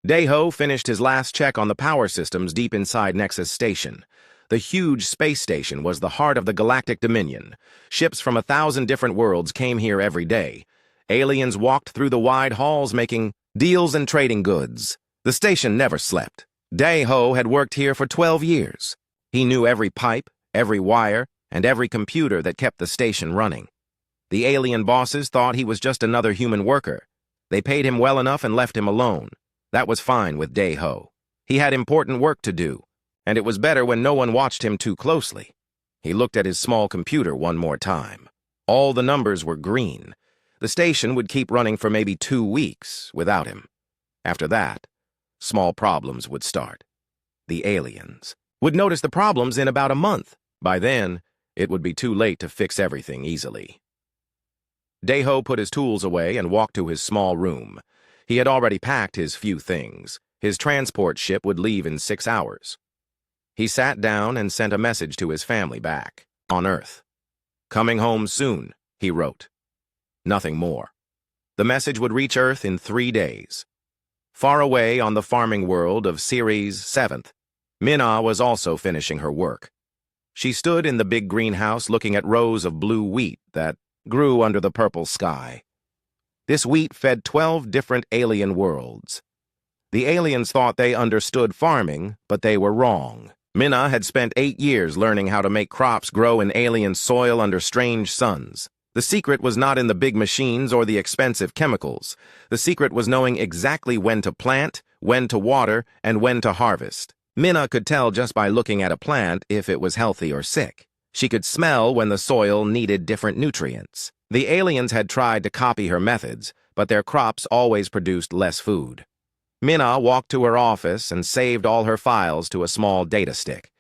Daeho finished his last check on the power systems deep inside Nexus Station. The huge space station was the heart of the Galactic Dominion. Ships from 1,000 different worlds came here every day. Aliens walked through the wide halls making deals and trading goods. The station never slept. Daeho had worked here for 12 years. He knew every pipe, every wire, and every computer that kept the station running. The alien bosses thought he was just another human worker. They paid him well enough and left him alone. That was fine with Daeho. He had important work to do, and it was better when no one watched him too closely. He looked at his small computer one more time. All the numbers were green. The station would keep running for maybe 2 weeks without him. After that, small problems would start. The aliens would notice the problems in about a month. By then, it would be too late to fix everything easily. Daeho put his tools away and walked to his small room. He had already packed his few things. His transport ship would leave in 6 hours. He sat down and sent a message to his family back on Earth. "Coming home soon," he wrote. Nothing more. The message would reach Earth in 3 days. Far away on the farming world of Ceres 7th, Minna was also finishing her work. She stood in the big greenhouse looking at rows of blue wheat that grew under the purple sky. This wheat fed 12 different alien worlds. The aliens thought they understood farming, but they were wrong. Minna had spent 8 years learning how to make crops grow in alien soil under strange suns. The secret was not in the big machines or the expensive chemicals. The secret was knowing exactly when to plant, when to water, and when to harvest. Minna could tell just by looking at a plant if it was healthy or sick. She could smell when the soil needed different nutrients. The aliens had tried to copy her methods, but their crops always produced less food. Minna walked to her office and saved all her files to a small data stick.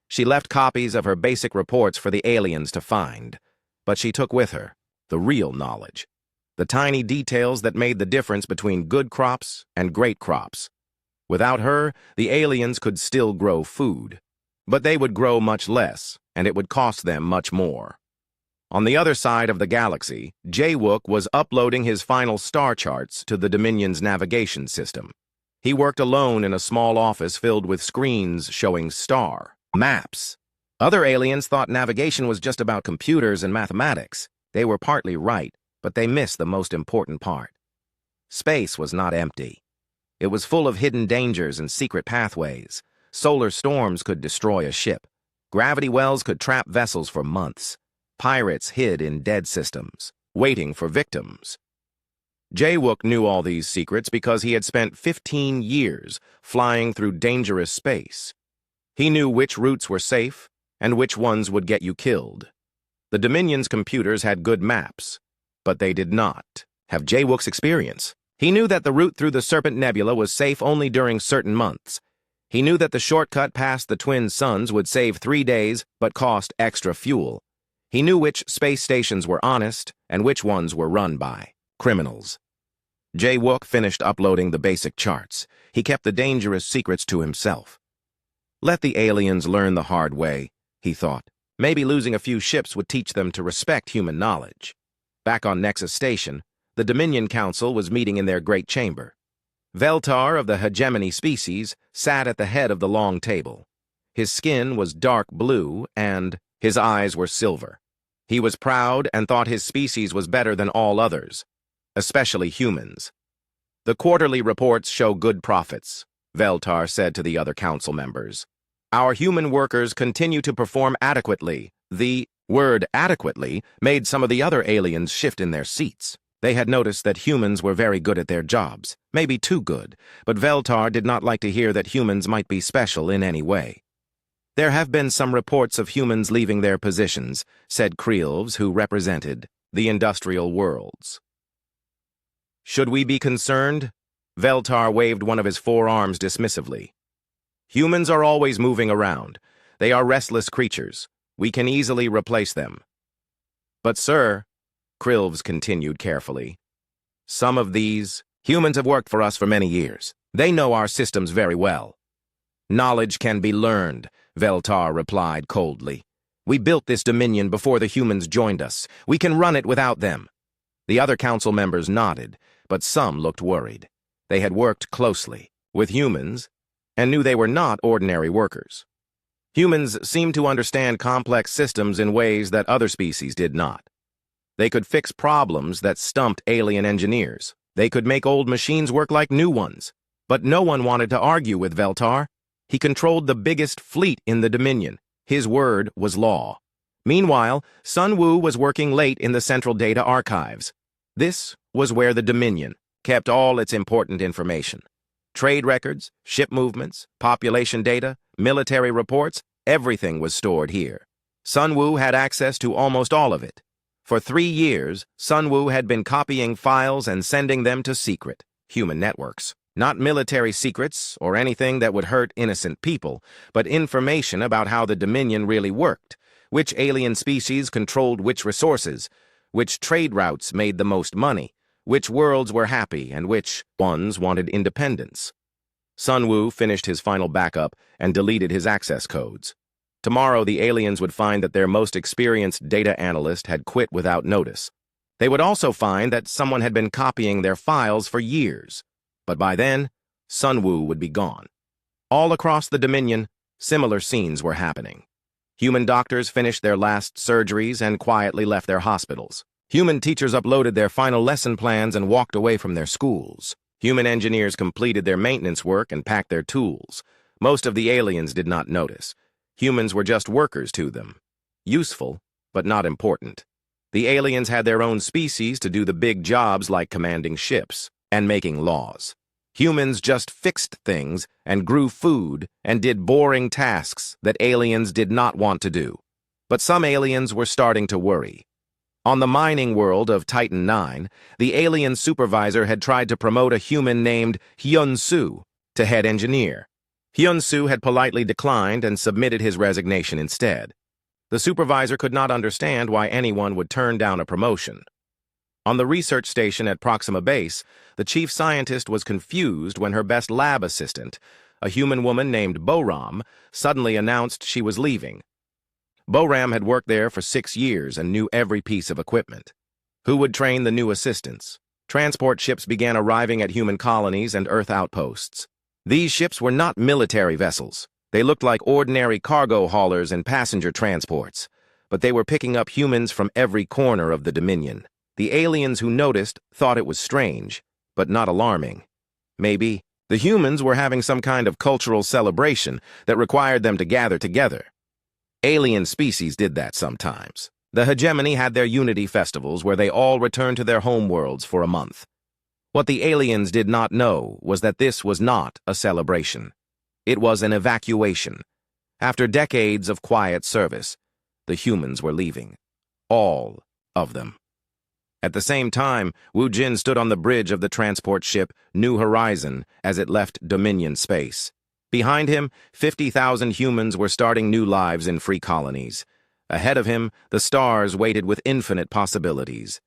She left copies of her basic reports for the aliens to find. But she took with her the real knowledge, the tiny details that made the difference between good crops and great crops. Without her, the aliens could still grow food, but they would grow much less, and it would cost them much more. On the other side of the galaxy, Jaewook was uploading his final star charts to the Dominion's navigation system. He worked alone in a small office filled with screens showing star maps. Other aliens thought navigation was just about computers and mathematics. They were partly right, but they missed the most important part. Space was not empty. It was full of hidden dangers and secret pathways. Solar storms could destroy a ship. Gravity wells could trap vessels for months. Pirates hid in dead systems, waiting for victims. Jaewook knew all these secrets because he had spent 15 years flying through dangerous space. He knew which routes were safe and which ones would get you killed. The Dominion's computers had good maps, but they did not have Jaewook's experience. He knew that the route through the Serpent Nebula was safe only during certain months. He knew that the shortcut past the twin suns would save 3 days but cost extra fuel. He knew which space stations were honest and which ones were run by criminals. Jaewook finished uploading the basic charts. He kept the dangerous secrets to himself. Let the aliens learn the hard way, he thought. Maybe losing a few ships would teach them to respect human knowledge. Back on Nexus Station, the Dominion Council was meeting in their great chamber. Veltar of the hegemony species sat at the head of the long table. His skin was dark blue and his eyes were silver. He was proud and thought his species was better than all others, especially humans. "The quarterly reports show good profits," Veltar said to the other council members. "Our human workers continue to perform adequately." The word adequately made some of the other aliens shift in their seats. They had noticed that humans were very good at their jobs, maybe too good, but Veltar did not like to hear that humans might be special in any way. "There have been some reports of humans leaving their positions," said Creelves, who represented the industrial worlds. "Should we be concerned?" Veltar waved one of his forearms dismissively. "Humans are always moving around. They are restless creatures. We can easily replace them." "But, sir," Creelves continued carefully, "some of these humans have worked for us for many years. They know our systems very well." "Knowledge can be learned," Veltar replied coldly. "We built this dominion before the humans joined us. We can run it without them." The other council members nodded, but some looked worried. They had worked closely with humans and knew they were not ordinary workers. Humans seemed to understand complex systems in ways that other species did not. They could fix problems that stumped alien engineers. They could make old machines work like new ones. But no one wanted to argue with Veltar. He controlled the biggest fleet in the Dominion. His word was law. Meanwhile, Sun Wu was working late in the Central Data Archives. This was where the Dominion kept all its important information. Trade records, ship movements, population data, military reports, everything was stored here. Sun Wu had access to almost all of it. For 3 years, Sun Wu had been copying files and sending them to secret human networks. Not military secrets or anything that would hurt innocent people, but information about how the Dominion really worked, which alien species controlled which resources, which trade routes made the most money, which worlds were happy and which ones wanted independence. Sun Wu finished his final backup and deleted his access codes. Tomorrow, the aliens would find that their most experienced data analyst had quit without notice. They would also find that someone had been copying their files for years. But by then, Sun Wu would be gone. All across the Dominion, similar scenes were happening. Human doctors finished their last surgeries and quietly left their hospitals. Human teachers uploaded their final lesson plans and walked away from their schools. Human engineers completed their maintenance work and packed their tools. Most of the aliens did not notice. Humans were just workers to them. Useful, but not important. The aliens had their own species to do the big jobs like commanding ships and making laws. Humans just fixed things and grew food and did boring tasks that aliens did not want to do. But some aliens were starting to worry. On the mining world of Titan 9, the alien supervisor had tried to promote a human named Hyun-Soo to head engineer. Hyun-Soo had politely declined and submitted his resignation instead. The supervisor could not understand why anyone would turn down a promotion. On the research station at Proxima Base, the chief scientist was confused when her best lab assistant, a human woman named Boram, suddenly announced she was leaving. Boram had worked there for 6 years and knew every piece of equipment. Who would train the new assistants? Transport ships began arriving at human colonies and Earth outposts. These ships were not military vessels. They looked like ordinary cargo haulers and passenger transports, but they were picking up humans from every corner of the Dominion. The aliens who noticed thought it was strange, but not alarming. Maybe the humans were having some kind of cultural celebration that required them to gather together. Alien species did that sometimes. The hegemony had their unity festivals where they all returned to their homeworlds for a month. What the aliens did not know was that this was not a celebration. It was an evacuation. After decades of quiet service, the humans were leaving. All of them. At the same time, Wu Jin stood on the bridge of the transport ship New Horizon as it left Dominion space. Behind him, 50,000 humans were starting new lives in free colonies. Ahead of him, the stars waited with infinite possibilities.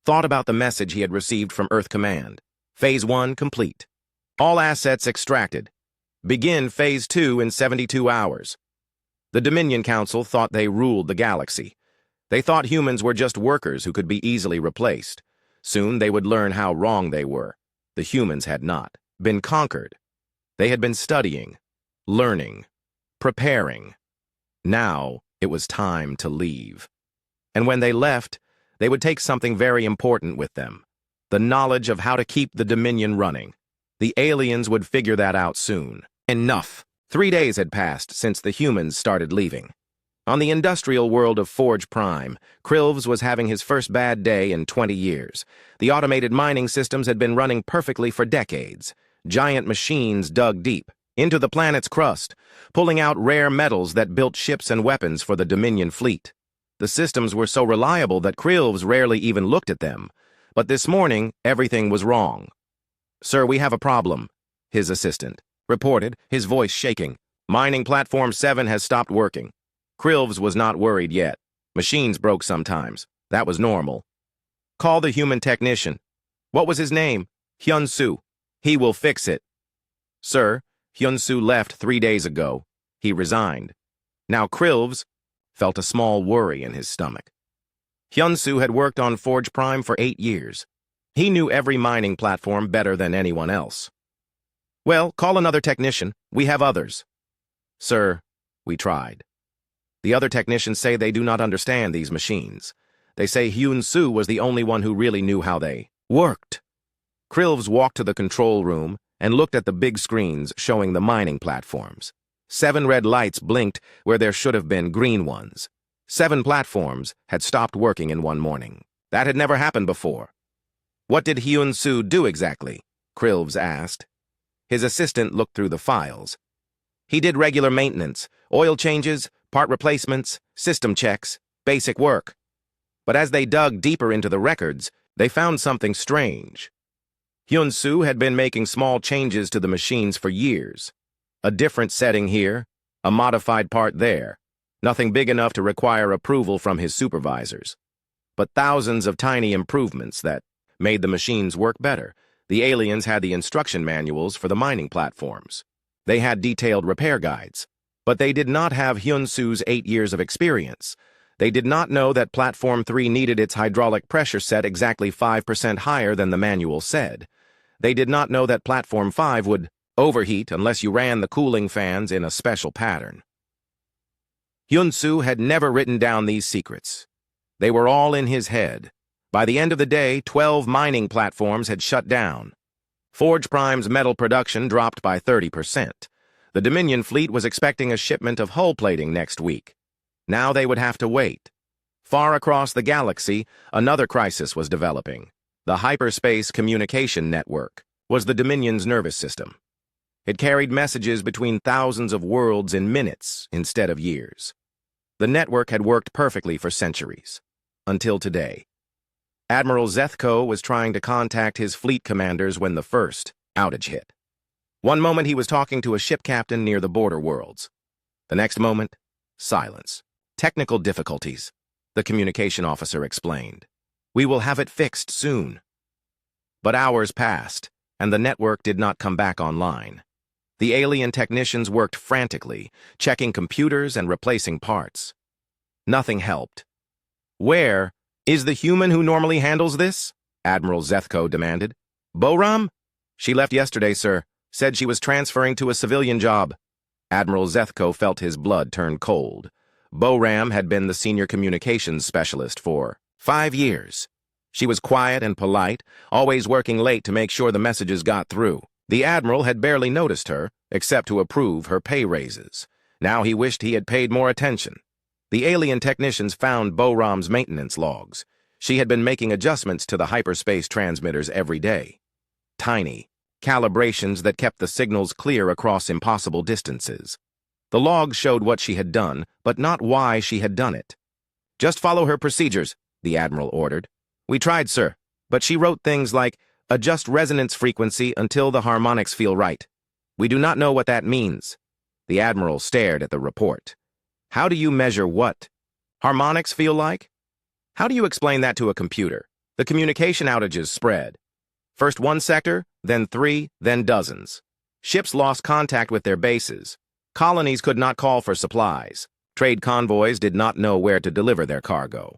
Thought about the message he had received from Earth Command. Phase 1 complete. All assets extracted. Begin Phase 2 in 72 hours. The Dominion Council thought they ruled the galaxy. They thought humans were just workers who could be easily replaced. Soon they would learn how wrong they were. The humans had not been conquered. They had been studying, learning, preparing. Now it was time to leave. And when they left, they would take something very important with them. The knowledge of how to keep the Dominion running. The aliens would figure that out soon. Enough. 3 days had passed since the humans started leaving. On the industrial world of Forge Prime, Krilvs was having his first bad day in 20 years. The automated mining systems had been running perfectly for decades. Giant machines dug deep into the planet's crust, pulling out rare metals that built ships and weapons for the Dominion fleet. The systems were so reliable that Krilvs rarely even looked at them. But this morning, everything was wrong. "Sir, we have a problem," his assistant reported, his voice shaking. "Mining Platform 7 has stopped working." Krilvs was not worried yet. Machines broke sometimes. That was normal. "Call the human technician." "What was his name?" "Hyun-Soo. He will fix it." "Sir, Hyun-Soo left 3 days ago. He resigned." Now Krilvs felt a small worry in his stomach. Hyun-Soo had worked on Forge Prime for 8 years. He knew every mining platform better than anyone else. Well, call another technician. We have others. Sir, we tried. The other technicians say they do not understand these machines. They say Hyun-Soo was the only one who really knew how they worked. Krilvs walked to the control room and looked at the big screens showing the mining platforms. 7 red lights blinked where there should have been green ones. 7 platforms had stopped working in one morning. That had never happened before. What did Hyun-Soo do exactly? Krilvs asked. His assistant looked through the files. He did regular maintenance, oil changes, part replacements, system checks, basic work. But as they dug deeper into the records, they found something strange. Hyun-Soo had been making small changes to the machines for years. A different setting here, a modified part there. Nothing big enough to require approval from his supervisors. But thousands of tiny improvements that made the machines work better. The aliens had the instruction manuals for the mining platforms. They had detailed repair guides. But they did not have Hyun-Soo's 8 years of experience. They did not know that Platform 3 needed its hydraulic pressure set exactly 5% higher than the manual said. They did not know that Platform 5 would overheat unless you ran the cooling fans in a special pattern. Hyun-Soo had never written down these secrets. They were all in his head. By the end of the day, 12 mining platforms had shut down. Forge Prime's metal production dropped by 30%. The Dominion fleet was expecting a shipment of hull plating next week. Now they would have to wait. Far across the galaxy, another crisis was developing. The hyperspace communication network was the Dominion's nervous system. It carried messages between thousands of worlds in minutes instead of years. The network had worked perfectly for centuries, until today. Admiral Zethko was trying to contact his fleet commanders when the first outage hit. One moment he was talking to a ship captain near the border worlds. The next moment, silence. Technical difficulties, the communication officer explained. We will have it fixed soon. But hours passed, and the network did not come back online. The alien technicians worked frantically, checking computers and replacing parts. Nothing helped. Where is the human who normally handles this? Admiral Zethko demanded. Boram? She left yesterday, sir. Said she was transferring to a civilian job. Admiral Zethko felt his blood turn cold. Boram had been the senior communications specialist for 5 years. She was quiet and polite, always working late to make sure the messages got through. The Admiral had barely noticed her, except to approve her pay raises. Now he wished he had paid more attention. The alien technicians found Boram's maintenance logs. She had been making adjustments to the hyperspace transmitters every day. Tiny calibrations that kept the signals clear across impossible distances. The logs showed what she had done, but not why she had done it. Just follow her procedures, the Admiral ordered. We tried, sir, but she wrote things like, adjust resonance frequency until the harmonics feel right. We do not know what that means. The Admiral stared at the report. How do you measure what harmonics feel like? How do you explain that to a computer? The communication outages spread. First one sector, then 3, then dozens. Ships lost contact with their bases. Colonies could not call for supplies. Trade convoys did not know where to deliver their cargo.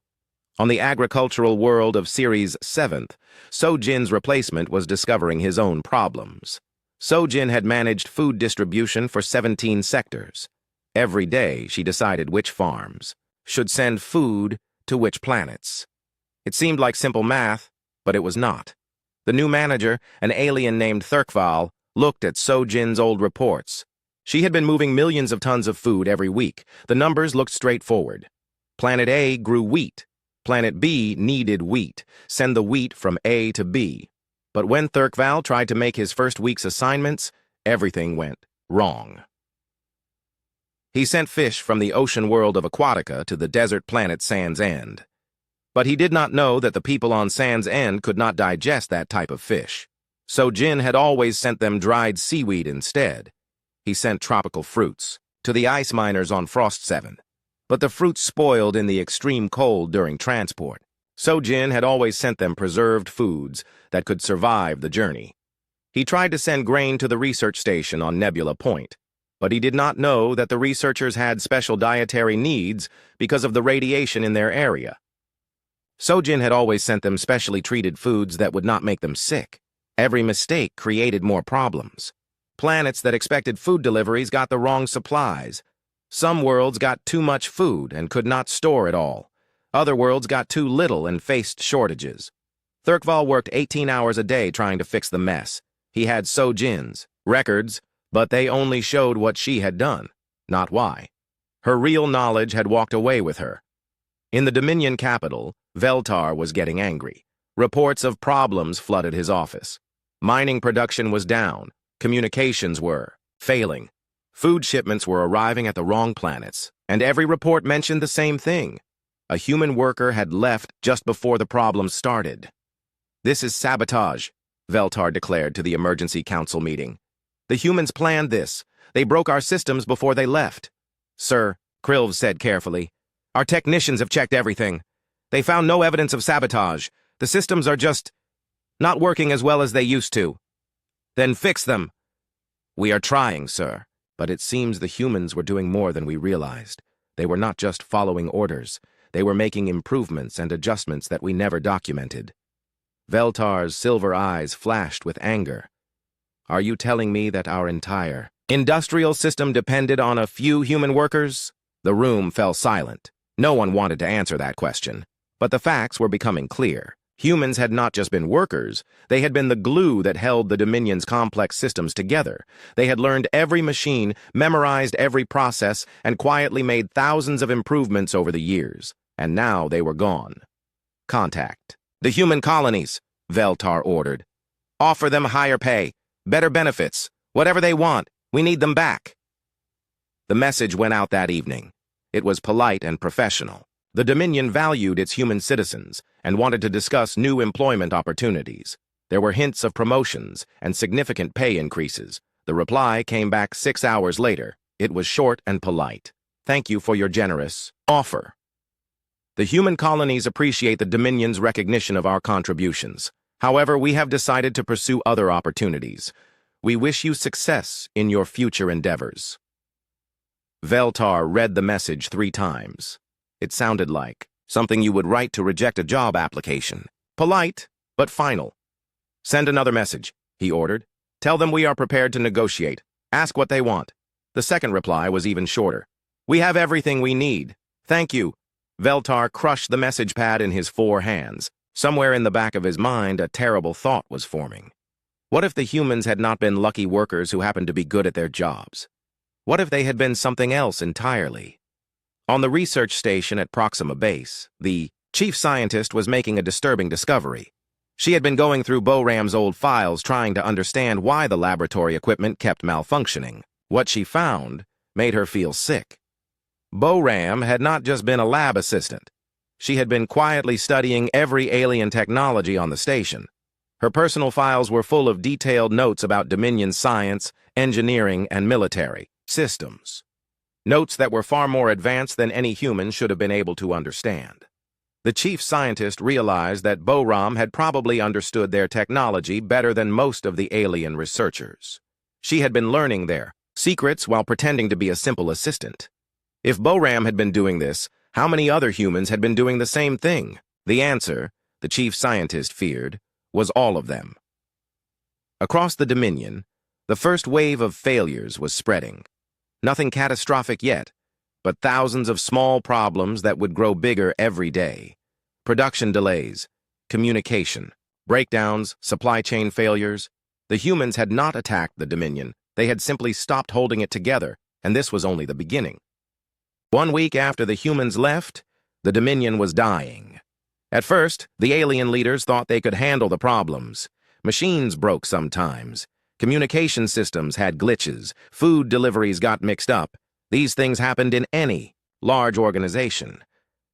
On the agricultural world of Series 7th, Sojin's replacement was discovering his own problems. Sojin had managed food distribution for 17 sectors. Every day, she decided which farms should send food to which planets. It seemed like simple math, but it was not. The new manager, an alien named Thurkval, looked at Sojin's old reports. She had been moving millions of tons of food every week. The numbers looked straightforward. Planet A grew wheat. Planet B needed wheat. Send the wheat from A to B. But when Thurkval tried to make his first week's assignments, everything went wrong. He sent fish from the ocean world of Aquatica to the desert planet Sand's End. But he did not know that the people on Sand's End could not digest that type of fish. So Jin had always sent them dried seaweed instead. He sent tropical fruits to the ice miners on Frost 7. But the fruits spoiled in the extreme cold during transport. So Jin had always sent them preserved foods that could survive the journey. He tried to send grain to the research station on Nebula Point, but he did not know that the researchers had special dietary needs because of the radiation in their area. Sojin had always sent them specially treated foods that would not make them sick. Every mistake created more problems. Planets that expected food deliveries got the wrong supplies. Some worlds got too much food and could not store it all. Other worlds got too little and faced shortages. Thurkval worked 18 hours a day trying to fix the mess. He had Sojin's records, but they only showed what she had done, not why. Her real knowledge had walked away with her. In the Dominion capital, Veltar was getting angry. Reports of problems flooded his office. Mining production was down. Communications were failing. Food shipments were arriving at the wrong planets, and every report mentioned the same thing. A human worker had left just before the problems started. "This is sabotage," Veltar declared to the emergency council meeting. "The humans planned this. They broke our systems before they left." "Sir," Krilv said carefully, "our technicians have checked everything. They found no evidence of sabotage. The systems are just not working as well as they used to." "Then fix them." "We are trying, sir. But it seems the humans were doing more than we realized. They were not just following orders. They were making improvements and adjustments that we never documented." Veltar's silver eyes flashed with anger. "Are you telling me that our entire industrial system depended on a few human workers?" The room fell silent. No one wanted to answer that question. But the facts were becoming clear. Humans had not just been workers, they had been the glue that held the Dominion's complex systems together. They had learned every machine, memorized every process, and quietly made thousands of improvements over the years. And now they were gone. "Contact the human colonies," Veltar ordered. "Offer them higher pay, better benefits, whatever they want. We need them back." The message went out that evening. It was polite and professional. The Dominion valued its human citizens and wanted to discuss new employment opportunities. There were hints of promotions and significant pay increases. The reply came back 6 hours later. It was short and polite. "Thank you for your generous offer. The human colonies appreciate the Dominion's recognition of our contributions. However, we have decided to pursue other opportunities. We wish you success in your future endeavors." Veltar read the message 3 times. It sounded like something you would write to reject a job application. Polite, but final. "Send another message," he ordered. "Tell them we are prepared to negotiate. Ask what they want." The second reply was even shorter. "We have everything we need. Thank you." Veltar crushed the message pad in his 4 hands. Somewhere in the back of his mind, a terrible thought was forming. What if the humans had not been lucky workers who happened to be good at their jobs? What if they had been something else entirely? On the research station at Proxima Base, the chief scientist was making a disturbing discovery. She had been going through Boram's old files trying to understand why the laboratory equipment kept malfunctioning. What she found made her feel sick. Boram had not just been a lab assistant. She had been quietly studying every alien technology on the station. Her personal files were full of detailed notes about Dominion science, engineering, and military systems. Notes that were far more advanced than any human should have been able to understand. The chief scientist realized that Boram had probably understood their technology better than most of the alien researchers. She had been learning their secrets while pretending to be a simple assistant. If Boram had been doing this, how many other humans had been doing the same thing? The answer, the chief scientist feared, was all of them. Across the Dominion, the first wave of failures was spreading. Nothing catastrophic yet, but thousands of small problems that would grow bigger every day. Production delays, communication, breakdowns, supply chain failures. The humans had not attacked the Dominion. They had simply stopped holding it together, and this was only the beginning. 1 week after the humans left, the Dominion was dying. At first, the alien leaders thought they could handle the problems. Machines broke sometimes. Communication systems had glitches. Food deliveries got mixed up. These things happened in any large organization.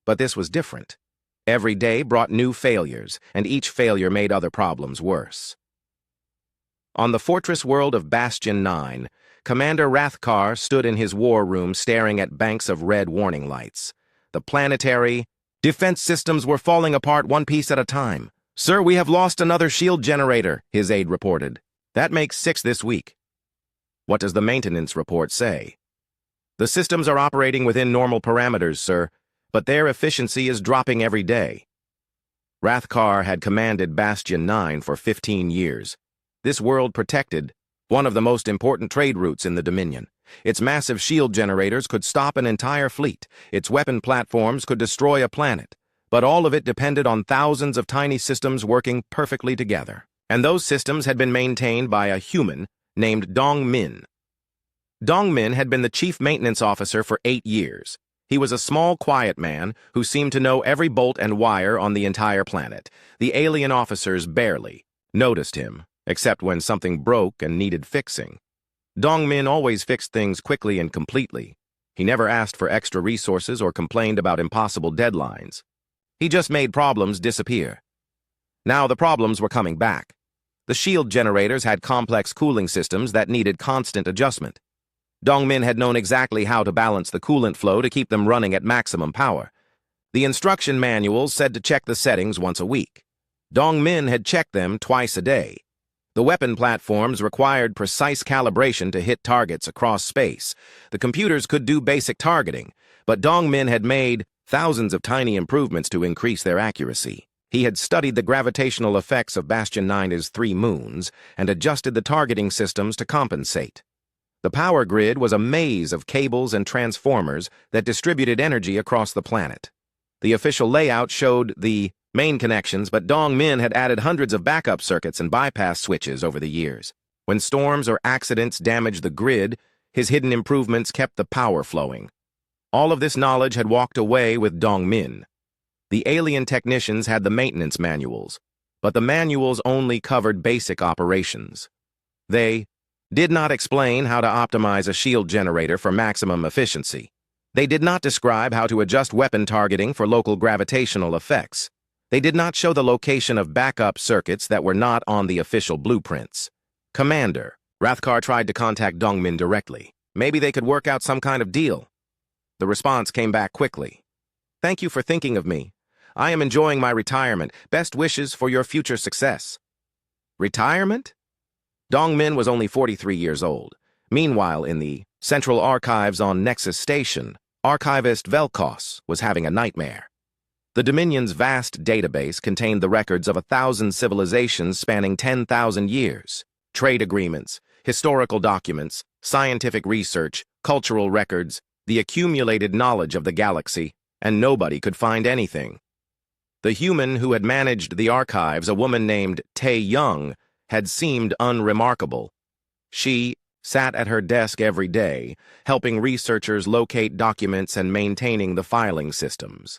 But this was different. Every day brought new failures, and each failure made other problems worse. On the fortress world of Bastion 9, Commander Rathkar stood in his war room staring at banks of red warning lights. The planetary defense systems were falling apart one piece at a time. "Sir, we have lost another shield generator," his aide reported. "That makes 6 this week." "What does the maintenance report say?" "The systems are operating within normal parameters, sir, but their efficiency is dropping every day." Rathkar had commanded Bastion 9 for 15 years. This world protected one of the most important trade routes in the Dominion. Its massive shield generators could stop an entire fleet. Its weapon platforms could destroy a planet. But all of it depended on thousands of tiny systems working perfectly together. And those systems had been maintained by a human named Dong Min. Dong Min had been the chief maintenance officer for 8 years. He was a small, quiet man who seemed to know every bolt and wire on the entire planet. The alien officers barely noticed him, except when something broke and needed fixing. Dong Min always fixed things quickly and completely. He never asked for extra resources or complained about impossible deadlines. He just made problems disappear. Now the problems were coming back. The shield generators had complex cooling systems that needed constant adjustment. Dong Min had known exactly how to balance the coolant flow to keep them running at maximum power. The instruction manuals said to check the settings once a week. Dong Min had checked them twice a day. The weapon platforms required precise calibration to hit targets across space. The computers could do basic targeting, but Dong Min had made thousands of tiny improvements to increase their accuracy. He had studied the gravitational effects of Bastion 9's 3 moons and adjusted the targeting systems to compensate. The power grid was a maze of cables and transformers that distributed energy across the planet. The official layout showed the main connections, but Dong Min had added hundreds of backup circuits and bypass switches over the years. When storms or accidents damaged the grid, his hidden improvements kept the power flowing. All of this knowledge had walked away with Dong Min. The alien technicians had the maintenance manuals, but the manuals only covered basic operations. They did not explain how to optimize a shield generator for maximum efficiency. They did not describe how to adjust weapon targeting for local gravitational effects. They did not show the location of backup circuits that were not on the official blueprints. Commander, Rathkar tried to contact Dong Min directly. Maybe they could work out some kind of deal. The response came back quickly. Thank you for thinking of me. I am enjoying my retirement. Best wishes for your future success. Retirement? Dong Min was only 43 years old. Meanwhile, in the Central Archives on Nexus Station, archivist Velkos was having a nightmare. The Dominion's vast database contained the records of 1,000 civilizations spanning 10,000 years. Trade agreements, historical documents, scientific research, cultural records, the accumulated knowledge of the galaxy, and nobody could find anything. The human who had managed the archives, a woman named Tae Young, had seemed unremarkable. She sat at her desk every day, helping researchers locate documents and maintaining the filing systems.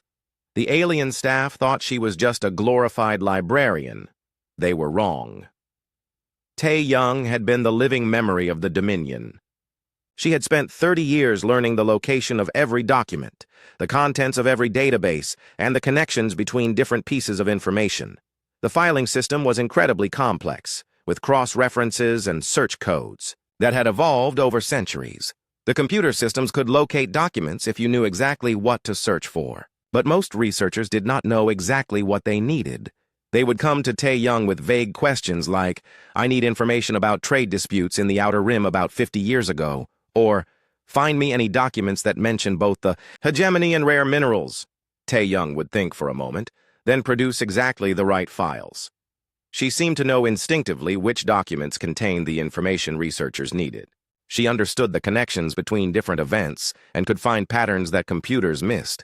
The alien staff thought she was just a glorified librarian. They were wrong. Tae Young had been the living memory of the Dominion. She had spent 30 years learning the location of every document, the contents of every database, and the connections between different pieces of information. The filing system was incredibly complex, with cross-references and search codes that had evolved over centuries. The computer systems could locate documents if you knew exactly what to search for, but most researchers did not know exactly what they needed. They would come to Tae Young with vague questions like, I need information about trade disputes in the Outer Rim about 50 years ago, or, find me any documents that mention both the hegemony and rare minerals. Tae Young would think for a moment, then produce exactly the right files. She seemed to know instinctively which documents contained the information researchers needed. She understood the connections between different events and could find patterns that computers missed.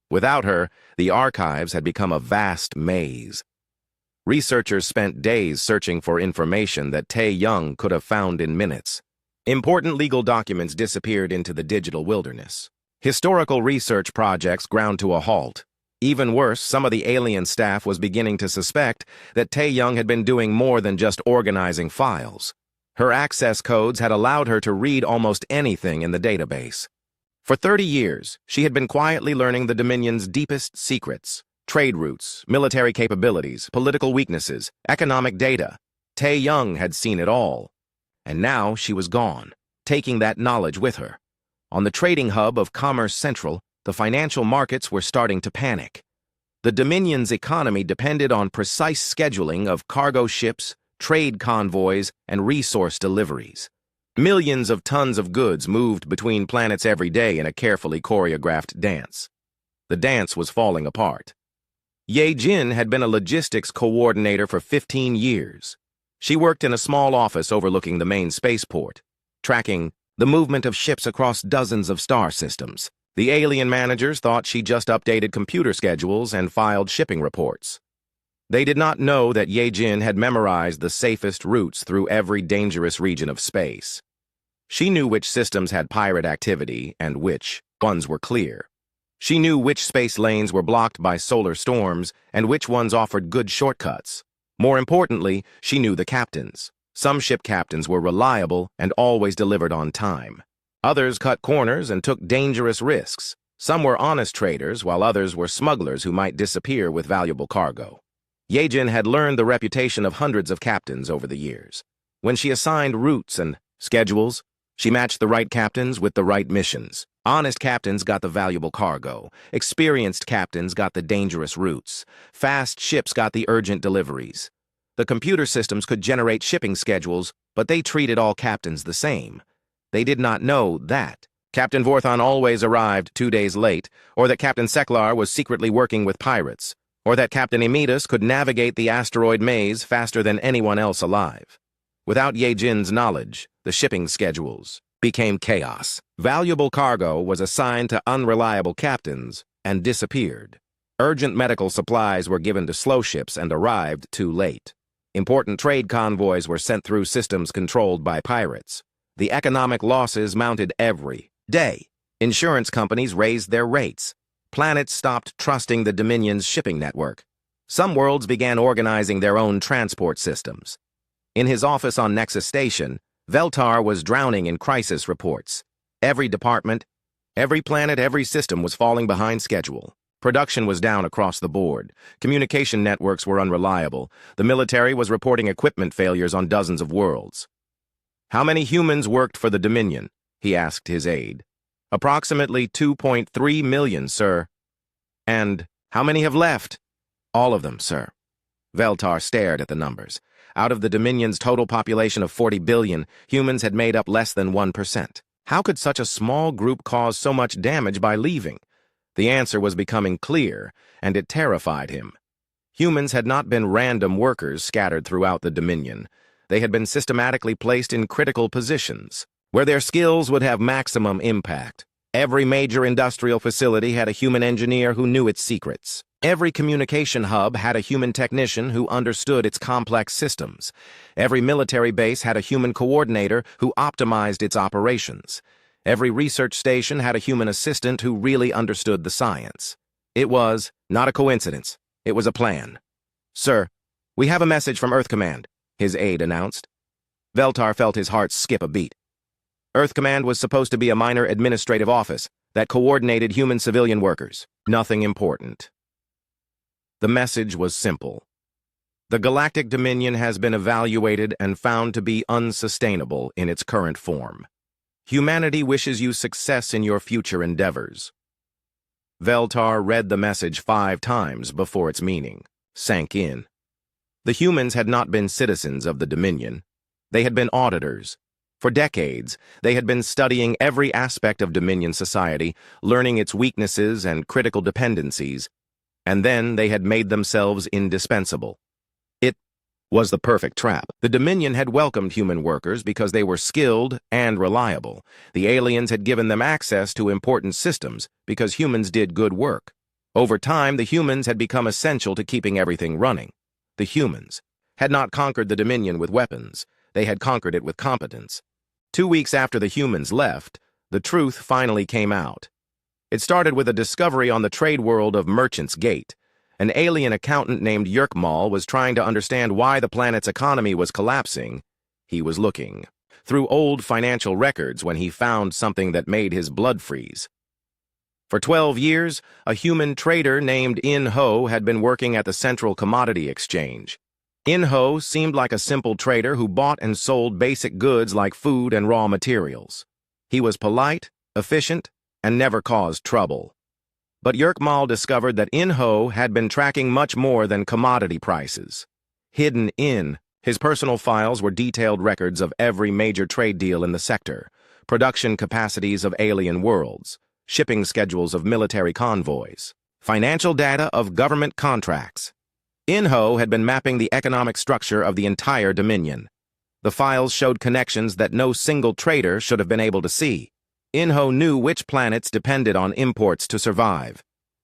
Without her, the archives had become a vast maze. Researchers spent days searching for information that Tae Young could have found in minutes. Important legal documents disappeared into the digital wilderness. Historical research projects ground to a halt. Even worse, some of the alien staff was beginning to suspect that Tae Young had been doing more than just organizing files. Her access codes had allowed her to read almost anything in the database. For 30 years, she had been quietly learning the Dominion's deepest secrets: trade routes, military capabilities, political weaknesses, economic data. Tae Young had seen it all. And now she was gone, taking that knowledge with her. On the trading hub of Commerce Central, the financial markets were starting to panic. The Dominion's economy depended on precise scheduling of cargo ships, trade convoys, and resource deliveries. Millions of tons of goods moved between planets every day in a carefully choreographed dance. The dance was falling apart. Ye Jin had been a logistics coordinator for 15 years. She worked in a small office overlooking the main spaceport, tracking the movement of ships across dozens of star systems. The alien managers thought she just updated computer schedules and filed shipping reports. They did not know that Ye Jin had memorized the safest routes through every dangerous region of space. She knew which systems had pirate activity and which ones were clear. She knew which space lanes were blocked by solar storms and which ones offered good shortcuts. More importantly, she knew the captains. Some ship captains were reliable and always delivered on time. Others cut corners and took dangerous risks. Some were honest traders, while others were smugglers who might disappear with valuable cargo. Ye Jin had learned the reputation of hundreds of captains over the years. When she assigned routes and schedules, she matched the right captains with the right missions. Honest captains got the valuable cargo. Experienced captains got the dangerous routes. Fast ships got the urgent deliveries. The computer systems could generate shipping schedules, but they treated all captains the same. They did not know that Captain Vorthon always arrived 2 days late, or that Captain Seklar was secretly working with pirates, or that Captain Emitus could navigate the asteroid maze faster than anyone else alive. Without Ye Jin's knowledge, the shipping schedules became chaos. Valuable cargo was assigned to unreliable captains and disappeared. Urgent medical supplies were given to slow ships and arrived too late. Important trade convoys were sent through systems controlled by pirates. The economic losses mounted every day. Insurance companies raised their rates. Planets stopped trusting the Dominion's shipping network. Some worlds began organizing their own transport systems. In his office on Nexus Station, Veltar was drowning in crisis reports. Every department, every planet, every system was falling behind schedule. Production was down across the board. Communication networks were unreliable. The military was reporting equipment failures on dozens of worlds. "How many humans worked for the Dominion?" he asked his aide. "Approximately 2.3 million, sir." "And how many have left?" "All of them, sir." Veltar stared at the numbers. Out of the Dominion's total population of 40 billion, humans had made up less than 1%. How could such a small group cause so much damage by leaving? The answer was becoming clear, and it terrified him. Humans had not been random workers scattered throughout the Dominion. They had been systematically placed in critical positions, where their skills would have maximum impact. Every major industrial facility had a human engineer who knew its secrets. Every communication hub had a human technician who understood its complex systems. Every military base had a human coordinator who optimized its operations. Every research station had a human assistant who really understood the science. It was not a coincidence. It was a plan. "Sir, we have a message from Earth Command," his aide announced. Veltar felt his heart skip a beat. Earth Command was supposed to be a minor administrative office that coordinated human civilian workers. Nothing important. The message was simple. The Galactic Dominion has been evaluated and found to be unsustainable in its current form. Humanity wishes you success in your future endeavors. Veltar read the message 5 times before its meaning sank in. The humans had not been citizens of the Dominion. They had been auditors. For decades, they had been studying every aspect of Dominion society, learning its weaknesses and critical dependencies, and then they had made themselves indispensable. It was the perfect trap. The Dominion had welcomed human workers because they were skilled and reliable. The aliens had given them access to important systems because humans did good work. Over time, the humans had become essential to keeping everything running. The humans had not conquered the Dominion with weapons. They had conquered it with competence. 2 weeks after the humans left, the truth finally came out. It started with a discovery on the trade world of Merchant's Gate. An alien accountant named Yerkmal was trying to understand why the planet's economy was collapsing. He was looking through old financial records when he found something that made his blood freeze. For 12 years, a human trader named In Ho had been working at the Central Commodity Exchange. In Ho seemed like a simple trader who bought and sold basic goods like food and raw materials. He was polite, efficient, and never caused trouble. But Yerkmal discovered that In Ho had been tracking much more than commodity prices. Hidden in his personal files were detailed records of every major trade deal in the sector, production capacities of alien worlds, shipping schedules of military convoys, financial data of government contracts. Inho had been mapping the economic structure of the entire Dominion. The files showed connections that no single trader should have been able to see. Inho knew which planets depended on imports to survive.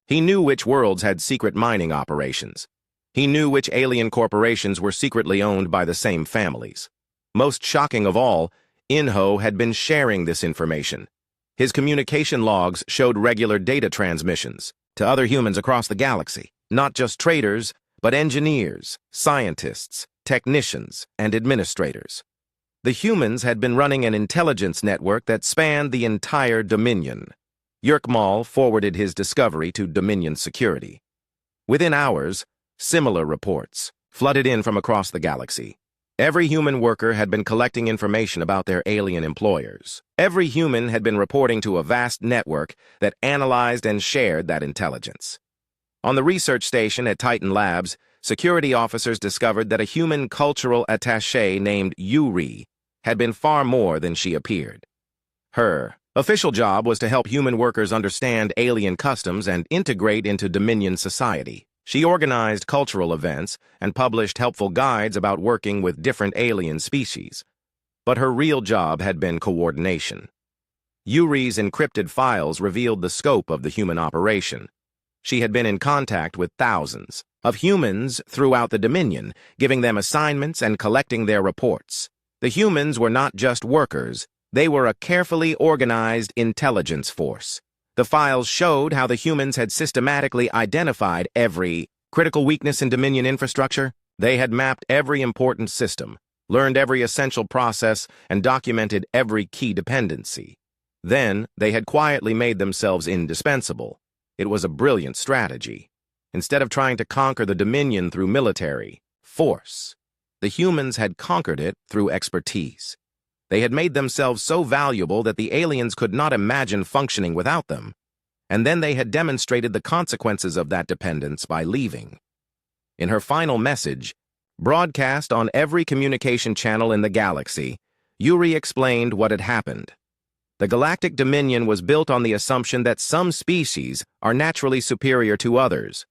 He knew which worlds had secret mining operations. He knew which alien corporations were secretly owned by the same families. Most shocking of all, Inho had been sharing this information. His communication logs showed regular data transmissions to other humans across the galaxy, not just traders, but engineers, scientists, technicians, and administrators. The humans had been running an intelligence network that spanned the entire Dominion. Yerkmal forwarded his discovery to Dominion security. Within hours, similar reports flooded in from across the galaxy. Every human worker had been collecting information about their alien employers. Every human had been reporting to a vast network that analyzed and shared that intelligence. On the research station at Titan Labs, security officers discovered that a human cultural attaché named Yuri had been far more than she appeared. Her official job was to help human workers understand alien customs and integrate into Dominion society. She organized cultural events and published helpful guides about working with different alien species. But her real job had been coordination. Yuri's encrypted files revealed the scope of the human operation. She had been in contact with thousands of humans throughout the Dominion, giving them assignments and collecting their reports. The humans were not just workers, they were a carefully organized intelligence force. The files showed how the humans had systematically identified every critical weakness in Dominion infrastructure. They had mapped every important system, learned every essential process, and documented every key dependency. Then, they had quietly made themselves indispensable. It was a brilliant strategy. Instead of trying to conquer the Dominion through military force, the humans had conquered it through expertise. They had made themselves so valuable that the aliens could not imagine functioning without them, and then they had demonstrated the consequences of that dependence by leaving. In her final message, broadcast on every communication channel in the galaxy, Yuri explained what had happened. The Galactic Dominion was built on the assumption that some species are naturally superior to others.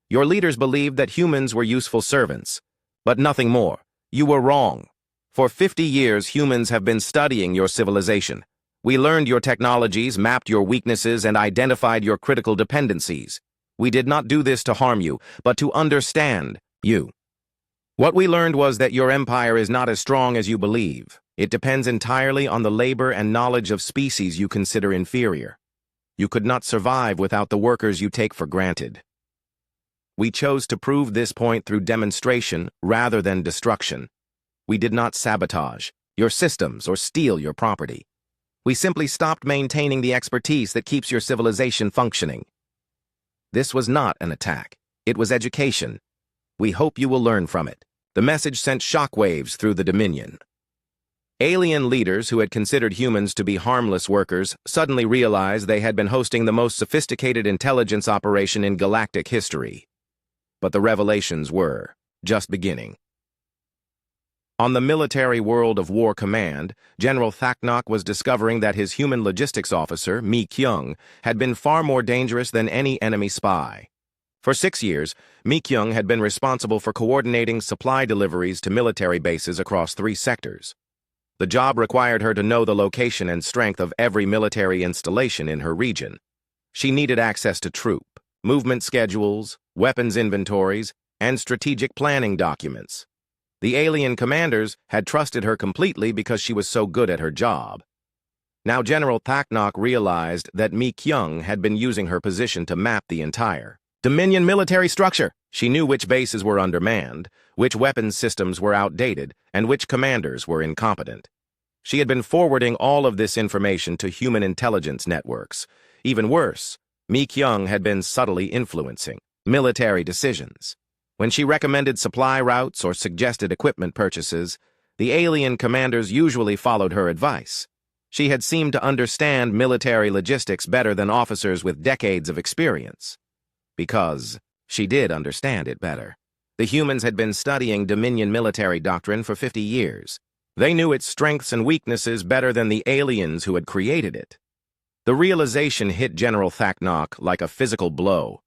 Your leaders believed that humans were useful servants, but nothing more. You were wrong. For 50 years, humans have been studying your civilization. We learned your technologies, mapped your weaknesses, and identified your critical dependencies. We did not do this to harm you, but to understand you. What we learned was that your empire is not as strong as you believe. It depends entirely on the labor and knowledge of species you consider inferior. You could not survive without the workers you take for granted. We chose to prove this point through demonstration rather than destruction. We did not sabotage your systems or steal your property. We simply stopped maintaining the expertise that keeps your civilization functioning. This was not an attack. It was education. We hope you will learn from it. The message sent shockwaves through the Dominion. Alien leaders who had considered humans to be harmless workers suddenly realized they had been hosting the most sophisticated intelligence operation in galactic history. But the revelations were just beginning. On the military world of War Command, General Thaknok was discovering that his human logistics officer, Mi Kyung, had been far more dangerous than any enemy spy. For 6 years, Mi Kyung had been responsible for coordinating supply deliveries to military bases across 3 sectors. The job required her to know the location and strength of every military installation in her region. She needed access to troop, movement schedules, weapons inventories, and strategic planning documents. The alien commanders had trusted her completely because she was so good at her job. Now General Thaknok realized that Mi Kyung had been using her position to map the entire Dominion military structure. She knew which bases were undermanned, which weapons systems were outdated, and which commanders were incompetent. She had been forwarding all of this information to human intelligence networks. Even worse, Mi Kyung had been subtly influencing military decisions. When she recommended supply routes or suggested equipment purchases, the alien commanders usually followed her advice. She had seemed to understand military logistics better than officers with decades of experience. Because she did understand it better. The humans had been studying Dominion military doctrine for 50 years. They knew its strengths and weaknesses better than the aliens who had created it. The realization hit General Thaknok like a physical blow.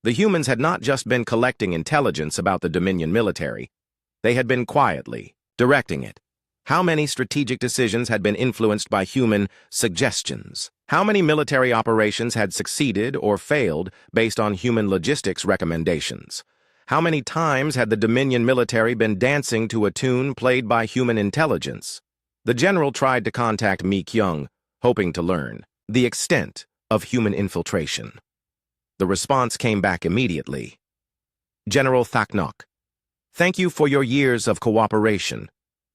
The humans had not just been collecting intelligence about the Dominion military, they had been quietly directing it. How many strategic decisions had been influenced by human suggestions? How many military operations had succeeded or failed based on human logistics recommendations? How many times had the Dominion military been dancing to a tune played by human intelligence? The general tried to contact Mi Kyung, hoping to learn the extent of human infiltration. The response came back immediately. General Thaknok, thank you for your years of cooperation.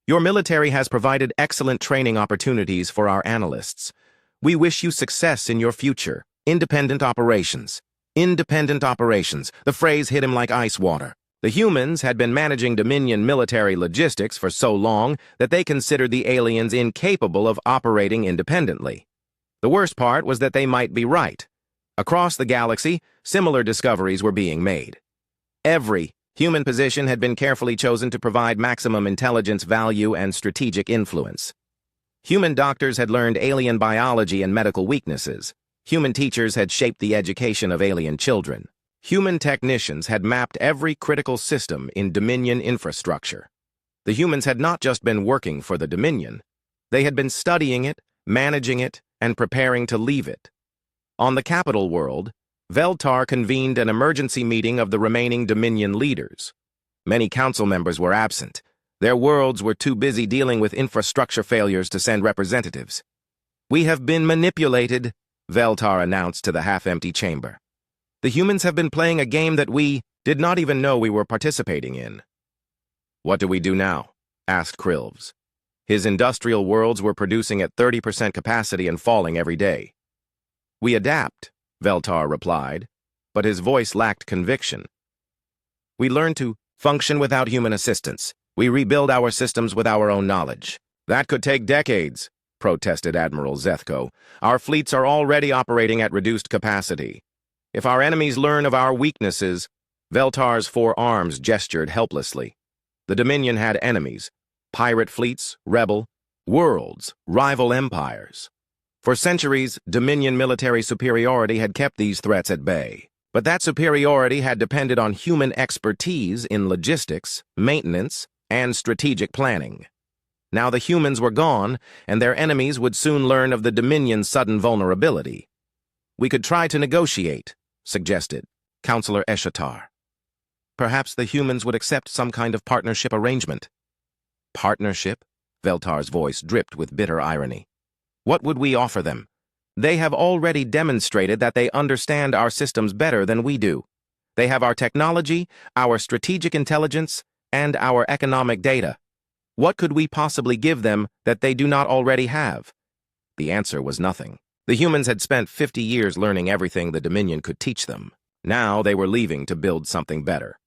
Your military has provided excellent training opportunities for our analysts. We wish you success in your future. Independent operations. Independent operations. The phrase hit him like ice water. The humans had been managing Dominion military logistics for so long that they considered the aliens incapable of operating independently. The worst part was that they might be right. Across the galaxy, similar discoveries were being made. Every human position had been carefully chosen to provide maximum intelligence value and strategic influence. Human doctors had learned alien biology and medical weaknesses. Human teachers had shaped the education of alien children. Human technicians had mapped every critical system in Dominion infrastructure. The humans had not just been working for the Dominion. They had been studying it, managing it, and preparing to leave it. On the capital world, Veltar convened an emergency meeting of the remaining Dominion leaders. Many council members were absent. Their worlds were too busy dealing with infrastructure failures to send representatives. We have been manipulated, Veltar announced to the half-empty chamber. The humans have been playing a game that we did not even know we were participating in. What do we do now? Asked Krilvs. His industrial worlds were producing at 30% capacity and falling every day. We adapt, Veltar replied, but his voice lacked conviction. We learn to function without human assistance. We rebuild our systems with our own knowledge. That could take decades, protested Admiral Zethko. Our fleets are already operating at reduced capacity. If our enemies learn of our weaknesses, Veltar's four arms gestured helplessly. The Dominion had enemies, pirate fleets, rebel, worlds, rival empires. For centuries, Dominion military superiority had kept these threats at bay. But that superiority had depended on human expertise in logistics, maintenance, and strategic planning. Now the humans were gone, and their enemies would soon learn of the Dominion's sudden vulnerability. We could try to negotiate, suggested Counselor Eschatar. Perhaps the humans would accept some kind of partnership arrangement. Partnership? Veltar's voice dripped with bitter irony. What would we offer them? They have already demonstrated that they understand our systems better than we do. They have our technology, our strategic intelligence, and our economic data. What could we possibly give them that they do not already have? The answer was nothing. The humans had spent 50 years learning everything the Dominion could teach them. Now they were leaving to build something better.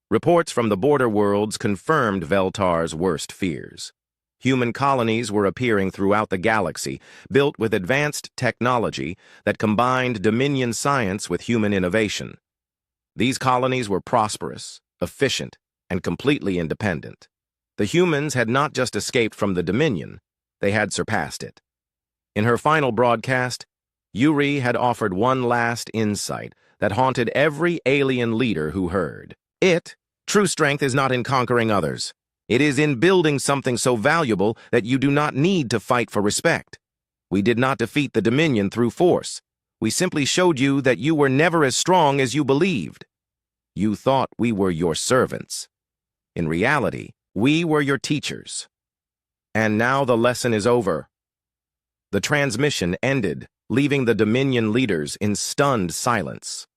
Reports from the border worlds confirmed Veltar's worst fears. Human colonies were appearing throughout the galaxy, built with advanced technology that combined Dominion science with human innovation. These colonies were prosperous, efficient, and completely independent. The humans had not just escaped from the Dominion, they had surpassed it. In her final broadcast, Yuri had offered one last insight that haunted every alien leader who heard. True strength is not in conquering others. It is in building something so valuable that you do not need to fight for respect. We did not defeat the Dominion through force. We simply showed you that you were never as strong as you believed. You thought we were your servants. In reality, we were your teachers. And now the lesson is over. The transmission ended, leaving the Dominion leaders in stunned silence.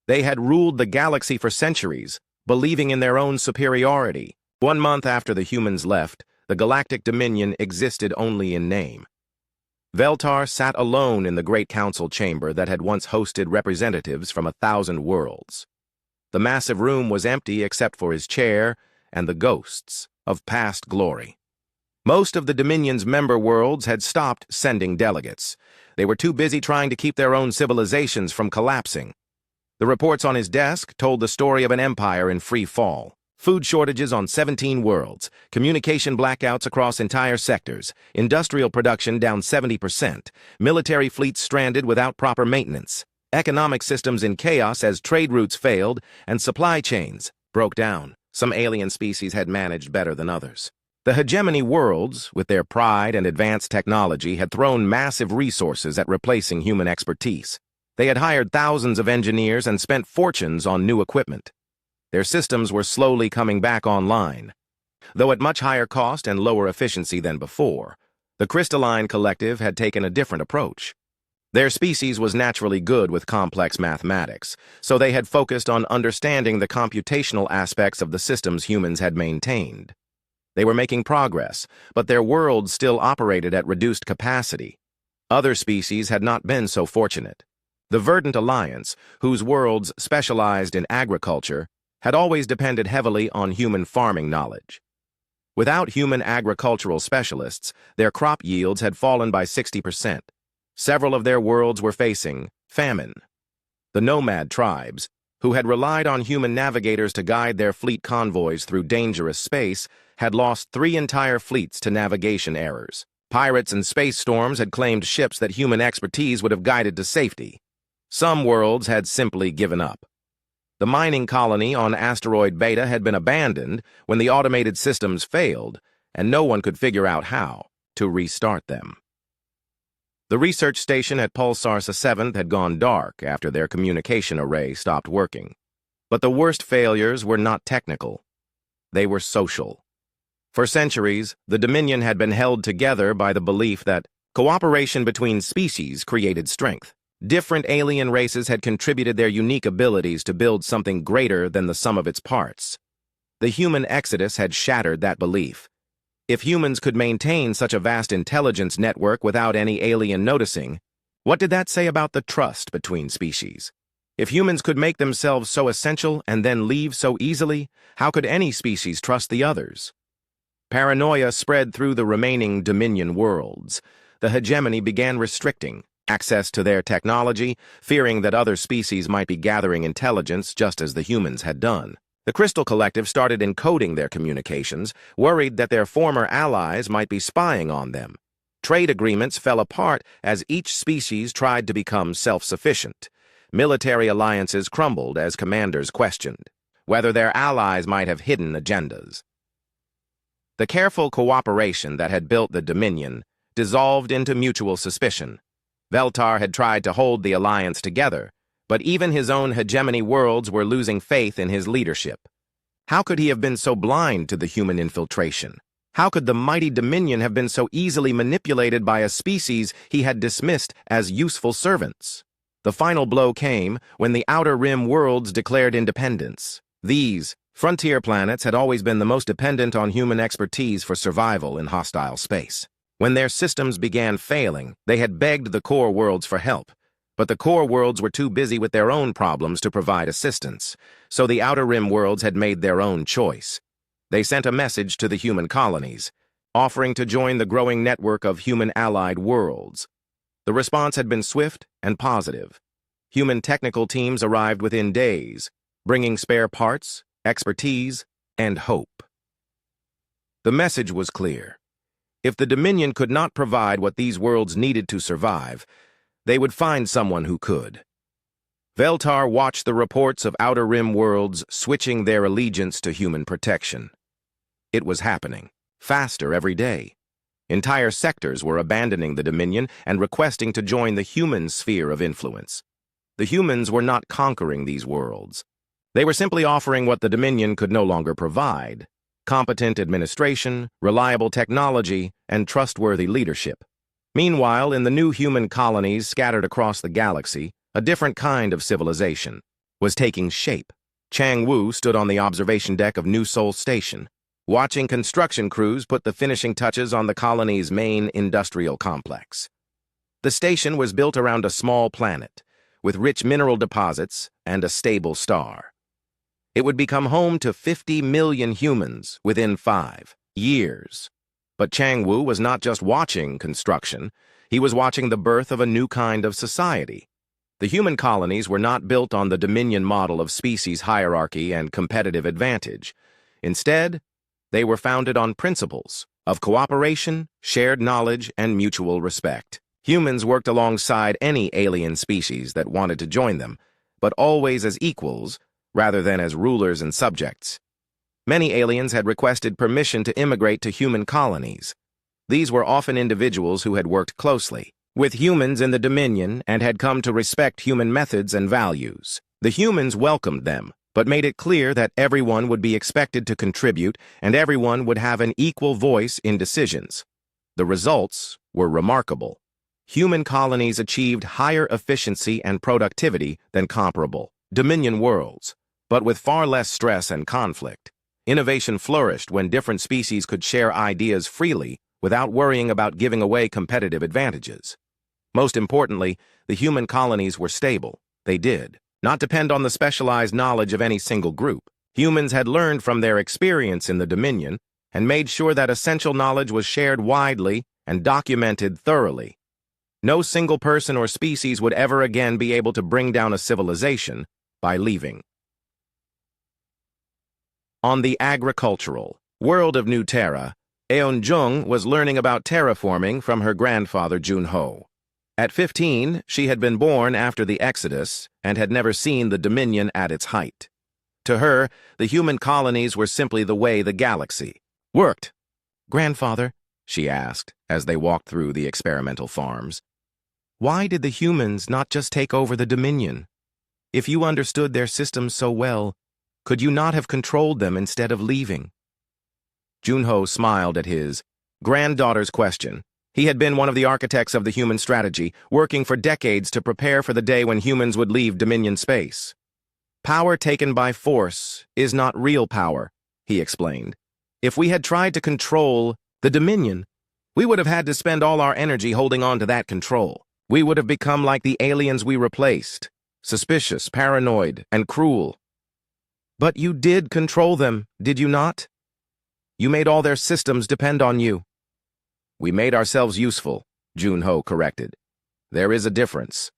They had ruled the galaxy for centuries, believing in their own superiority. 1 month after the humans left, the Galactic Dominion existed only in name. Veltar sat alone in the Great Council chamber that had once hosted representatives from 1,000 worlds. The massive room was empty except for his chair and the ghosts of past glory. Most of the Dominion's member worlds had stopped sending delegates. They were too busy trying to keep their own civilizations from collapsing. The reports on his desk told the story of an empire in free fall. Food shortages on 17 worlds, communication blackouts across entire sectors, industrial production down 70%, military fleets stranded without proper maintenance. Economic systems in chaos as trade routes failed and supply chains broke down. Some alien species had managed better than others. The hegemony worlds, with their pride and advanced technology, had thrown massive resources at replacing human expertise. They had hired thousands of engineers and spent fortunes on new equipment. Their systems were slowly coming back online, though at much higher cost and lower efficiency than before. The Crystalline Collective had taken a different approach. Their species was naturally good with complex mathematics, so they had focused on understanding the computational aspects of the systems humans had maintained. They were making progress, but their worlds still operated at reduced capacity. Other species had not been so fortunate. The Verdant Alliance, whose worlds specialized in agriculture, had always depended heavily on human farming knowledge. Without human agricultural specialists, their crop yields had fallen by 60%. Several of their worlds were facing famine. The nomad tribes, who had relied on human navigators to guide their fleet convoys through dangerous space, had lost 3 entire fleets to navigation errors. Pirates and space storms had claimed ships that human expertise would have guided to safety. Some worlds had simply given up. The mining colony on asteroid Beta had been abandoned when the automated systems failed, and no one could figure out how to restart them. The research station at Pulsar 7 had gone dark after their communication array stopped working. But the worst failures were not technical. They were social. For centuries, the Dominion had been held together by the belief that cooperation between species created strength. Different alien races had contributed their unique abilities to build something greater than the sum of its parts. The human exodus had shattered that belief. If humans could maintain such a vast intelligence network without any alien noticing, what did that say about the trust between species? If humans could make themselves so essential and then leave so easily, how could any species trust the others? Paranoia spread through the remaining Dominion worlds. The hegemony began restricting access to their technology, fearing that other species might be gathering intelligence just as the humans had done. The Crystal Collective started encoding their communications, worried that their former allies might be spying on them. Trade agreements fell apart as each species tried to become self-sufficient. Military alliances crumbled as commanders questioned whether their allies might have hidden agendas. The careful cooperation that had built the Dominion dissolved into mutual suspicion. Veltar had tried to hold the alliance together, but even his own hegemony worlds were losing faith in his leadership. How could he have been so blind to the human infiltration? How could the mighty Dominion have been so easily manipulated by a species he had dismissed as useful servants? The final blow came when the Outer Rim worlds declared independence. These frontier planets had always been the most dependent on human expertise for survival in hostile space. When their systems began failing, they had begged the core worlds for help. But the core worlds were too busy with their own problems to provide assistance, so the Outer Rim worlds had made their own choice. They sent a message to the human colonies, offering to join the growing network of human allied worlds. The response had been swift and positive. Human technical teams arrived within days, bringing spare parts, expertise, and hope. The message was clear. If the Dominion could not provide what these worlds needed to survive, they would find someone who could. Veltar watched the reports of Outer Rim worlds switching their allegiance to human protection. It was happening, faster every day. Entire sectors were abandoning the Dominion and requesting to join the human sphere of influence. The humans were not conquering these worlds. They were simply offering what the Dominion could no longer provide: competent administration, reliable technology, and trustworthy leadership. Meanwhile, in the new human colonies scattered across the galaxy, a different kind of civilization was taking shape. Chang Wu stood on the observation deck of New Seoul Station, watching construction crews put the finishing touches on the colony's main industrial complex. The station was built around a small planet, with rich mineral deposits and a stable star. It would become home to 50 million humans within 5 years. But Chang Wu was not just watching construction, he was watching the birth of a new kind of society. The human colonies were not built on the Dominion model of species hierarchy and competitive advantage. Instead, they were founded on principles of cooperation, shared knowledge, and mutual respect. Humans worked alongside any alien species that wanted to join them, but always as equals rather than as rulers and subjects. Many aliens had requested permission to immigrate to human colonies. These were often individuals who had worked closely with humans in the Dominion and had come to respect human methods and values. The humans welcomed them, but made it clear that everyone would be expected to contribute and everyone would have an equal voice in decisions. The results were remarkable. Human colonies achieved higher efficiency and productivity than comparable Dominion worlds, but with far less stress and conflict. Innovation flourished when different species could share ideas freely without worrying about giving away competitive advantages. Most importantly, the human colonies were stable. They did not depend on the specialized knowledge of any single group. Humans had learned from their experience in the Dominion and made sure that essential knowledge was shared widely and documented thoroughly. No single person or species would ever again be able to bring down a civilization by leaving. On the agricultural world of New Terra, Eun-jung was learning about terraforming from her grandfather Jun-ho. At 15, she had been born after the Exodus and had never seen the Dominion at its height. To her, the human colonies were simply the way the galaxy worked. "Grandfather," she asked as they walked through the experimental farms, "why did the humans not just take over the Dominion? If you understood their systems so well, could you not have controlled them instead of leaving?" Jun-ho smiled at his granddaughter's question. He had been one of the architects of the human strategy, working for decades to prepare for the day when humans would leave Dominion space. "Power taken by force is not real power," he explained. "If we had tried to control the Dominion, we would have had to spend all our energy holding on to that control. We would have become like the aliens we replaced, suspicious, paranoid, and cruel." "But you did control them, did you not? You made all their systems depend on you." "We made ourselves useful," Jun-ho corrected. "There is a difference.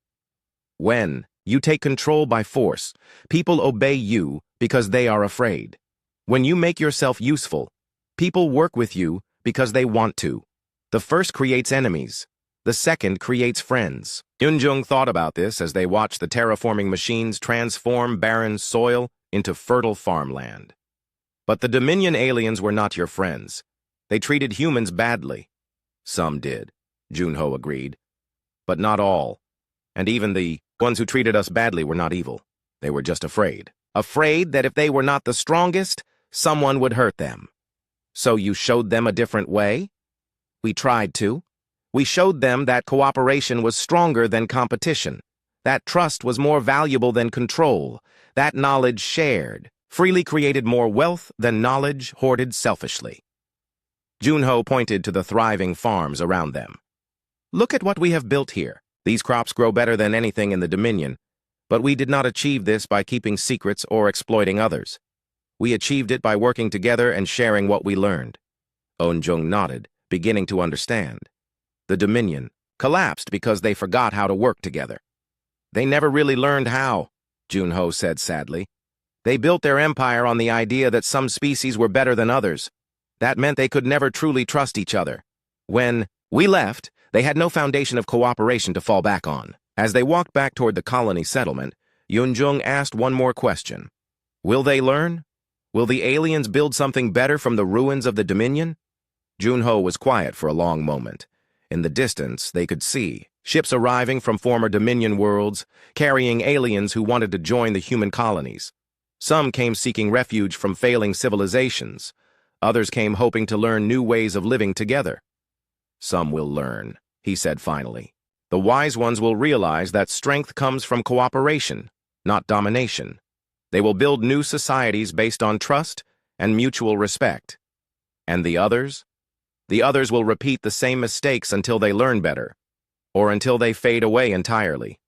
When you take control by force, people obey you because they are afraid. When you make yourself useful, people work with you because they want to. The first creates enemies. The second creates friends." Eun-jung thought about this as they watched the terraforming machines transform barren soil into fertile farmland. But the Dominion aliens were not your friends. They treated humans badly. "Some did," Jun-ho agreed. "But not all. And even the ones who treated us badly were not evil. They were just afraid. Afraid that if they were not the strongest, someone would hurt them. So you showed them a different way?" "We tried to. We showed them that cooperation was stronger than competition. That trust was more valuable than control. That knowledge shared freely created more wealth than knowledge hoarded selfishly." Jun-ho pointed to the thriving farms around them. "Look at what we have built here. These crops grow better than anything in the Dominion, but we did not achieve this by keeping secrets or exploiting others. We achieved it by working together and sharing what we learned." Eun-jung nodded, beginning to understand. The Dominion collapsed because they forgot how to work together. "They never really learned how," Jun-ho said sadly. "They built their empire on the idea that some species were better than others. That meant they could never truly trust each other. When we left, they had no foundation of cooperation to fall back on." As they walked back toward the colony settlement, Eun-jung asked one more question. "Will they learn? Will the aliens build something better from the ruins of the Dominion?" Jun-ho was quiet for a long moment. In the distance, they could see ships arriving from former Dominion worlds, carrying aliens who wanted to join the human colonies. Some came seeking refuge from failing civilizations. Others came hoping to learn new ways of living together. "Some will learn," he said finally. "The wise ones will realize that strength comes from cooperation, not domination. They will build new societies based on trust and mutual respect. And the others? The others will repeat the same mistakes until they learn better, or until they fade away entirely."